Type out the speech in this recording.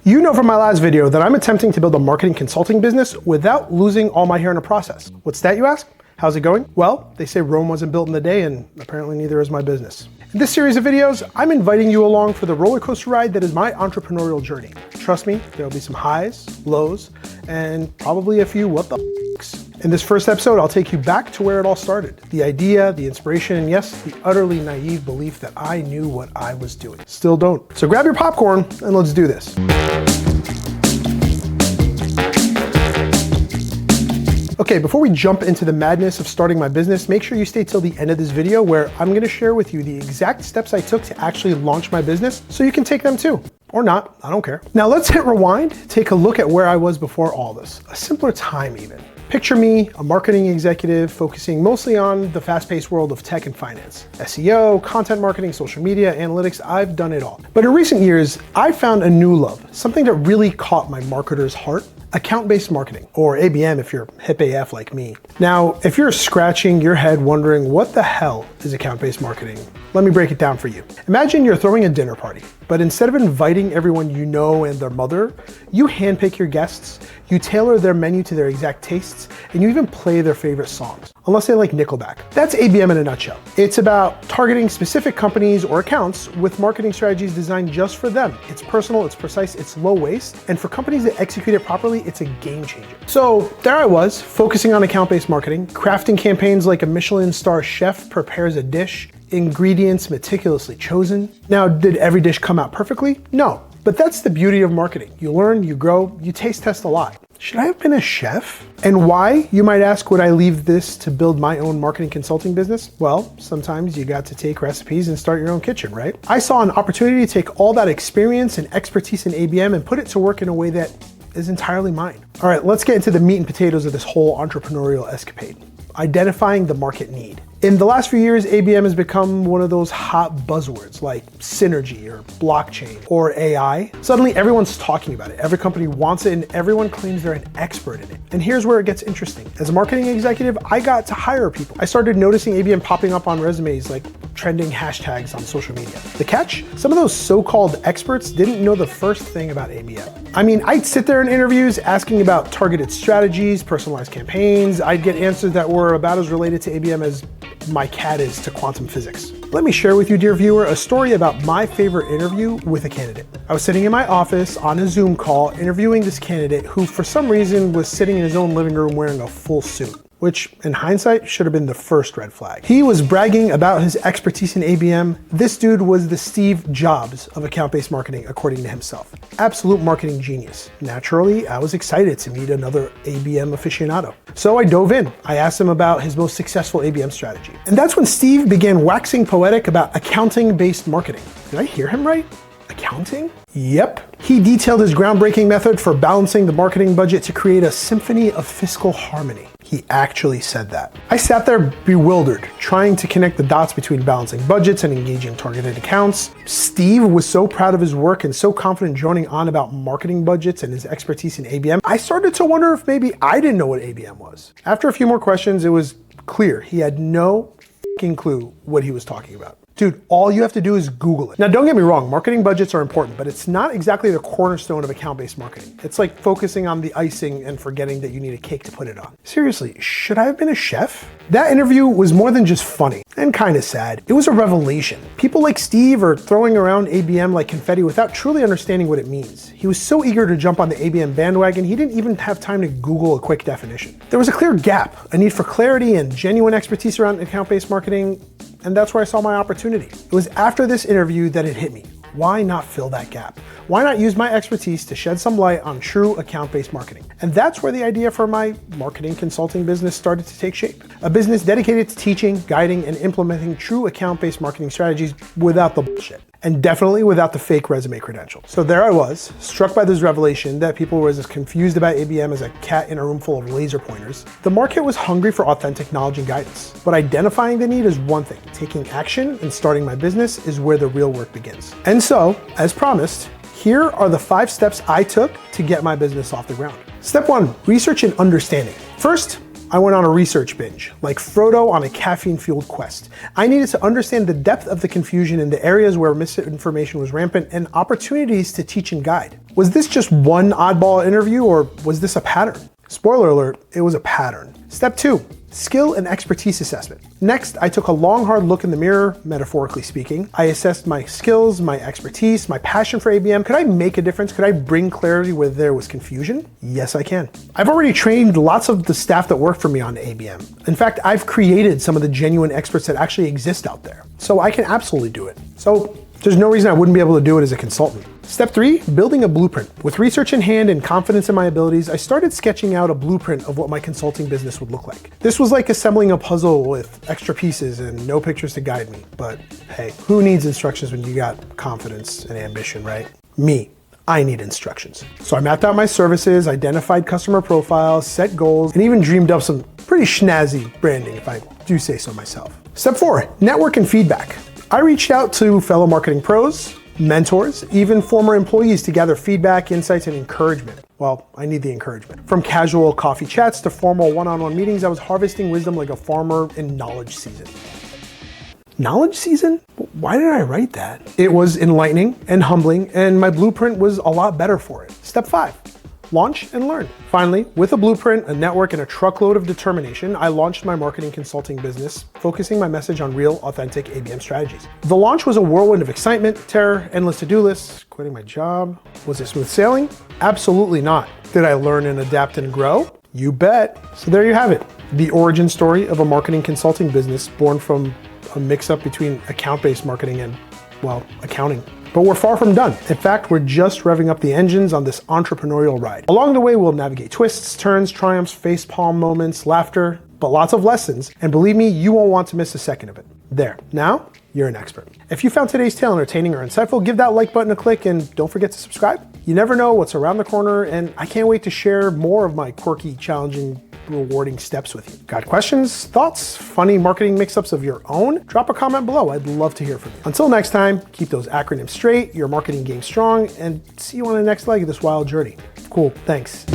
You know from my last video that I'm attempting to build a marketing consulting business without losing all my hair in the process. What's that, you ask? How's it going? Well, they say Rome wasn't built in a day, and apparently neither is my business. In this series of videos, I'm inviting you along for the roller coaster ride that is my entrepreneurial journey. Trust me, there'll be some highs, lows, and probably a few what the f***s. In this first episode, I'll take you back to where it all started. The idea, the inspiration, and yes, the utterly naive belief that I knew what I was doing. Still don't. So grab your popcorn and let's do this. Okay, before we jump into the madness of starting my business, make sure you stay till the end of this video where I'm gonna share with you the exact steps I took to actually launch my business so you can take them too. Or not, I don't care. Now let's hit rewind, take a look at where I was before all this. A simpler time even. Picture me, a marketing executive focusing mostly on the fast-paced world of tech and finance. SEO, content marketing, social media, analytics, I've done it all. But in recent years, I found a new love, something that really caught my marketer's heart. Account-based marketing, or ABM if you're hip AF like me. Now, if you're scratching your head wondering what the hell is account-based marketing, let me break it down for you. Imagine you're throwing a dinner party, but instead of inviting everyone you know and their mother, you handpick your guests, you tailor their menu to their exact tastes, and you even play their favorite songs, unless they like Nickelback. That's ABM in a nutshell. It's about targeting specific companies or accounts with marketing strategies designed just for them. It's personal, it's precise, it's low waste, and for companies that execute it properly, it's a game changer. So there I was, focusing on account-based marketing, crafting campaigns like a Michelin star chef prepares a dish, ingredients meticulously chosen. Now, did every dish come out perfectly? No, but that's the beauty of marketing. You learn, you grow, you taste test a lot. Should I have been a chef? And why, you might ask, would I leave this to build my own marketing consulting business? Well, sometimes you got to take recipes and start your own kitchen, right? I saw an opportunity to take all that experience and expertise in ABM and put it to work in a way that is entirely mine. All right, let's get into the meat and potatoes of this whole entrepreneurial escapade. Identifying the market need. In the last few years, ABM has become one of those hot buzzwords like synergy or blockchain or AI. Suddenly everyone's talking about it. Every company wants it and everyone claims they're an expert in it. And here's where it gets interesting. As a marketing executive, I got to hire people. I started noticing ABM popping up on resumes like trending hashtags on social media. The catch? Some of those so-called experts didn't know the first thing about ABM. I mean, I'd sit there in interviews asking about targeted strategies, personalized campaigns. I'd get answers that were about as related to ABM as my cat is to quantum physics. Let me share with you, dear viewer, a story about my favorite interview with a candidate. I was sitting in my office on a Zoom call interviewing this candidate who for some reason was sitting in his own living room wearing a full suit, which in hindsight should have been the first red flag. He was bragging about his expertise in ABM. This dude was the Steve Jobs of account-based marketing, according to himself. Absolute marketing genius. Naturally, I was excited to meet another ABM aficionado. So I dove in. I asked him about his most successful ABM strategy. And that's when Steve began waxing poetic about accounting-based marketing. Did I hear him right? Accounting? Yep. He detailed his groundbreaking method for balancing the marketing budget to create a symphony of fiscal harmony. He actually said that. I sat there bewildered, trying to connect the dots between balancing budgets and engaging targeted accounts. Steve was so proud of his work and so confident droning on about marketing budgets and his expertise in ABM. I started to wonder if maybe I didn't know what ABM was. After a few more questions, it was clear he had no fucking clue what he was talking about. Dude, all you have to do is Google it. Now, don't get me wrong, marketing budgets are important, but it's not exactly the cornerstone of account-based marketing. It's like focusing on the icing and forgetting that you need a cake to put it on. Seriously, should I have been a chef? That interview was more than just funny and kind of sad. It was a revelation. People like Steve are throwing around ABM like confetti without truly understanding what it means. He was so eager to jump on the ABM bandwagon, he didn't even have time to Google a quick definition. There was a clear gap, a need for clarity and genuine expertise around account-based marketing, and that's where I saw my opportunity. It was after this interview that it hit me. Why not fill that gap? Why not use my expertise to shed some light on true account-based marketing? And that's where the idea for my marketing consulting business started to take shape. A business dedicated to teaching, guiding, and implementing true account-based marketing strategies without the bullshit. And definitely without the fake resume credentials. So there I was, struck by this revelation that people were as confused about ABM as a cat in a room full of laser pointers. The market was hungry for authentic knowledge and guidance. But identifying the need is one thing. Taking action and starting my business is where the real work begins. And so, as promised, here are the 5 steps I took to get my business off the ground. Step 1, research and understanding. First, I went on a research binge, like Frodo on a caffeine-fueled quest. I needed to understand the depth of the confusion in the areas where misinformation was rampant and opportunities to teach and guide. Was this just one oddball interview, or was this a pattern? Spoiler alert, it was a pattern. Step 2, skill and expertise assessment. Next, I took a long, hard look in the mirror, metaphorically speaking. I assessed my skills, my expertise, my passion for ABM. Could I make a difference? Could I bring clarity where there was confusion? Yes, I can. I've already trained lots of the staff that work for me on ABM. In fact, I've created some of the genuine experts that actually exist out there. So I can absolutely do it. So there's no reason I wouldn't be able to do it as a consultant. Step 3, building a blueprint. With research in hand and confidence in my abilities, I started sketching out a blueprint of what my consulting business would look like. This was like assembling a puzzle with extra pieces and no pictures to guide me. But hey, who needs instructions when you got confidence and ambition, right? Me. I need instructions. So I mapped out my services, identified customer profiles, set goals, and even dreamed up some pretty snazzy branding, if I do say so myself. Step 4, network and feedback. I reached out to fellow marketing pros, mentors, even former employees to gather feedback, insights, and encouragement. Well, I need the encouragement. From casual coffee chats to formal one-on-one meetings, I was harvesting wisdom like a farmer in knowledge season. Knowledge season? Why did I write that? It was enlightening and humbling, and my blueprint was a lot better for it. Step 5. Launch and learn. Finally, with a blueprint, a network, and a truckload of determination, I launched my marketing consulting business, focusing my message on real, authentic ABM strategies. The launch was a whirlwind of excitement, terror, endless to-do lists, quitting my job. Was it smooth sailing? Absolutely not. Did I learn and adapt and grow? You bet. So there you have it. The origin story of a marketing consulting business born from a mix-up between account-based marketing and, well, accounting. But we're far from done. In fact, we're just revving up the engines on this entrepreneurial ride. Along the way, we'll navigate twists, turns, triumphs, facepalm moments, laughter, but lots of lessons. And believe me, you won't want to miss a second of it. There, now you're an expert. If you found today's tale entertaining or insightful, give that like button a click and don't forget to subscribe. You never know what's around the corner, and I can't wait to share more of my quirky, challenging, rewarding steps with you. Got questions, thoughts, funny marketing mix-ups of your own? Drop a comment below. I'd love to hear from you. Until next time, keep those acronyms straight, your marketing game strong, and see you on the next leg of this wild journey. Cool, thanks.